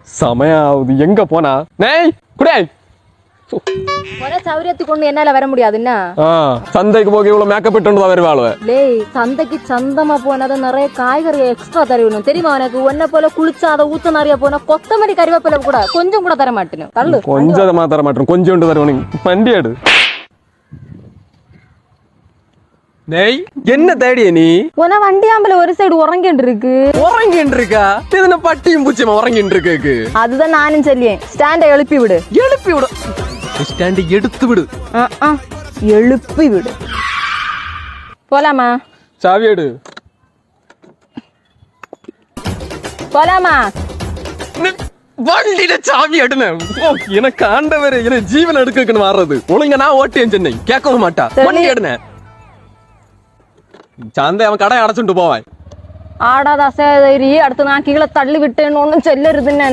സമയാവുது எங்க போனா நேய் குடே ஒரே சௌரியத்தை கொண்டு என்னால வர முடியாது என்ன சந்தைக்கு போக இவ்வளவு மேக்கப் இட்டு தான் வருவாளுவ லேய் சந்தைக்கு சந்தமா போனது நிறைய காய்கறி எக்ஸ்ட்ரா தருவணும் தெரியுமா உனக்கு ஒன்ன போல குளிச்சா அதை ஊத்த நிறைய போனா கொத்தமல்லி கறிவேப்பிலை கூட கொஞ்சம் கூட தர மாட்டேன் தள்ளு கொஞ்சமா தர மாட்டேன் கொஞ்சோண்டு தருவணும் வண்டி எடு டேய் என்ன தேடிய நீ உன வண்டியாம்பல ஒரு சைடு உறங்கிட்டு இருக்கு உறங்கிட்டு இருக்கா இதுன பட்டியும் பூச்சியமா உறங்கிட்டு இருக்கு அதுதான் நானும் சொல்லியேன் ஸ்டாண்டை எழுப்பி விடு ஸ்டாண்ட் எடுத்து விடு எழுப்பி விடு போலாமா சாவி எடு போலாமா வண்டியில சாவி எடுன எனக்கு ஆண்டவரே என்ன ஜீவன் எடுக்கன்னு மாறுறது ஒழுங்க நான் ஓட்டேன் சென்னை கேட்கவும் மாட்டா வண்டி எடுன சந்தை அவன் கடை அடைச்சுட்டு போவான் ஆடாத அசேரி அடுத்து நான் கீழே தள்ளி விட்டேன்னு ஒன்னும் சொல்லருதுன்னு